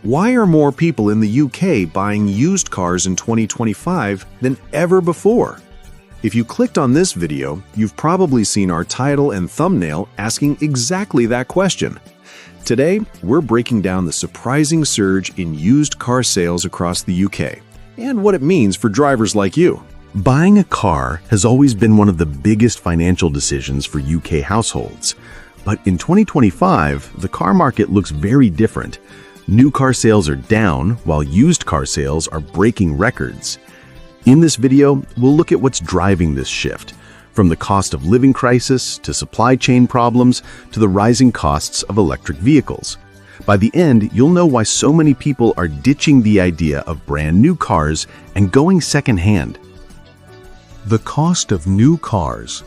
Why are more people in the UK buying used cars in 2025 than ever before? If you clicked on this video, you've probably seen our title and thumbnail asking exactly that question. Today, we're breaking down the surprising surge in used car sales across the UK and what it means for drivers like you. Buying a car has always been one of the biggest financial decisions for UK households. But in 2025, the car market looks very different. New car sales are down, while used car sales are breaking records. In this video, we'll look at what's driving this shift, from the cost of living crisis to supply chain problems to the rising costs of electric vehicles. By the end, you'll know why so many people are ditching the idea of brand new cars and going secondhand. The cost of new cars.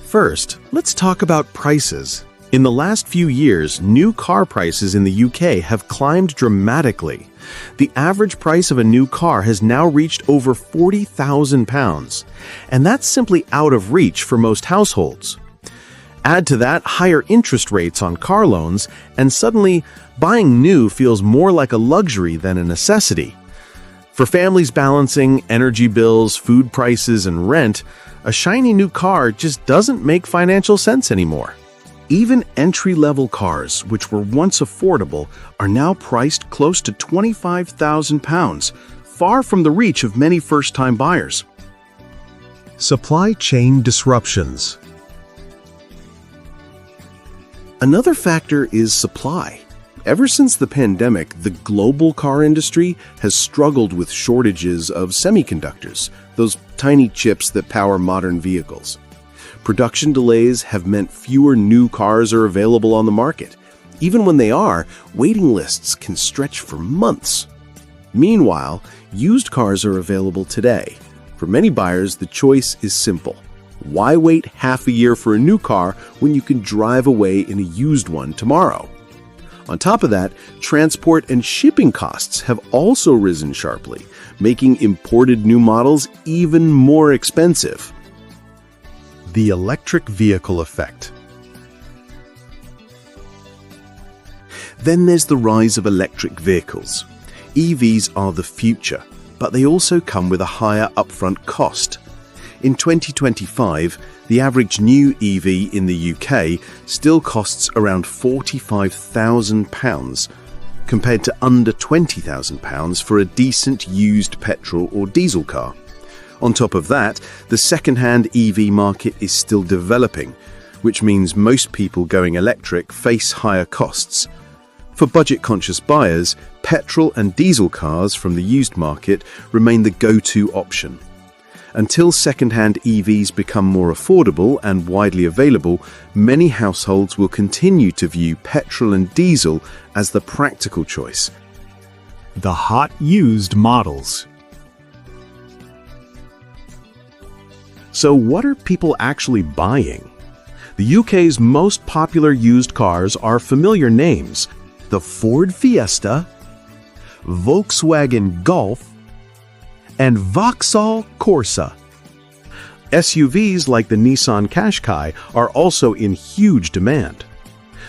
First, let's talk about prices. In the last few years, new car prices in the UK have climbed dramatically. The average price of a new car has now reached over £40,000, and that's simply out of reach for most households. Add to that higher interest rates on car loans, and suddenly, buying new feels more like a luxury than a necessity. For families balancing energy bills, food prices, and rent, a shiny new car just doesn't make financial sense anymore. Even entry-level cars, which were once affordable, are now priced close to £25,000, far from the reach of many first-time buyers. Supply chain disruptions. Another factor is supply. Ever since the pandemic, the global car industry has struggled with shortages of semiconductors, those tiny chips that power modern vehicles. Production delays have meant fewer new cars are available on the market. Even when they are, waiting lists can stretch for months. Meanwhile, used cars are available today. For many buyers, the choice is simple. Why wait half a year for a new car when you can drive away in a used one tomorrow? On top of that, transport and shipping costs have also risen sharply, making imported new models even more expensive. The electric vehicle effect. Then there's the rise of electric vehicles. EVs are the future, but they also come with a higher upfront cost. In 2025, the average new EV in the UK still costs around £45,000, compared to under £20,000 for a decent used petrol or diesel car. On top of that, the second-hand EV market is still developing, which means most people going electric face higher costs. For budget-conscious buyers, petrol and diesel cars from the used market remain the go-to option. Until second-hand EVs become more affordable and widely available, many households will continue to view petrol and diesel as the practical choice. The hot used models. So what are people actually buying? The UK's most popular used cars are familiar names: the Ford Fiesta, Volkswagen Golf, and Vauxhall Corsa. SUVs like the Nissan Qashqai are also in huge demand.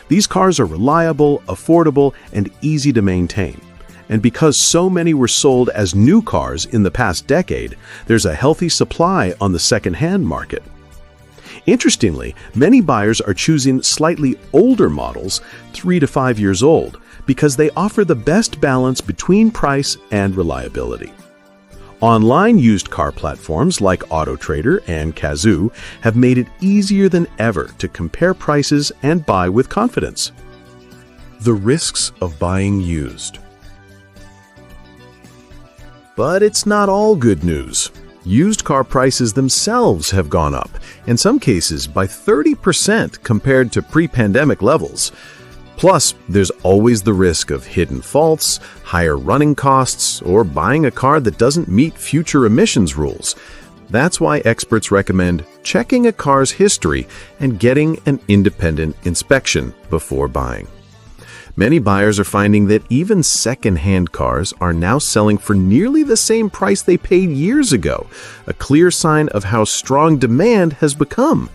These cars are reliable, affordable, and easy to maintain. And because so many were sold as new cars in the past decade, there's a healthy supply on the second-hand market. Interestingly, many buyers are choosing slightly older models, 3 to 5 years old, because they offer the best balance between price and reliability. Online used car platforms like AutoTrader and Kazoo have made it easier than ever to compare prices and buy with confidence. The risks of buying used. But it's not all good news. Used car prices themselves have gone up, in some cases by 30% compared to pre-pandemic levels. Plus, there's always the risk of hidden faults, higher running costs, or buying a car that doesn't meet future emissions rules. That's why experts recommend checking a car's history and getting an independent inspection before buying. Many buyers are finding that even second-hand cars are now selling for nearly the same price they paid years ago, a clear sign of how strong demand has become.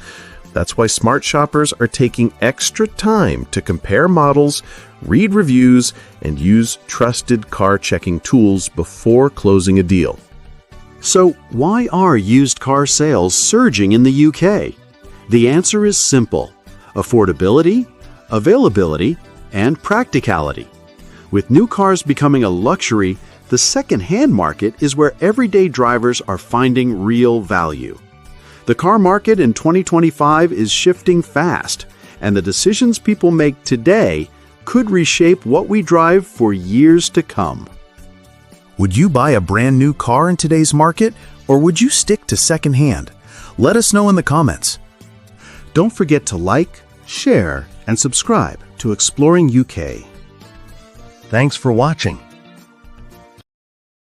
That's why smart shoppers are taking extra time to compare models, read reviews, and use trusted car-checking tools before closing a deal. So why are used car sales surging in the UK? The answer is simple: affordability, availability, and practicality. With new cars becoming a luxury, the second-hand market is where everyday drivers are finding real value. The car market in 2025 is shifting fast, and the decisions people make today could reshape what we drive for years to come. Would you buy a brand new car in today's market, or would you stick to secondhand? Let us know in the comments. Don't forget to like, share, and subscribe to Exploring UK. Thanks for watching.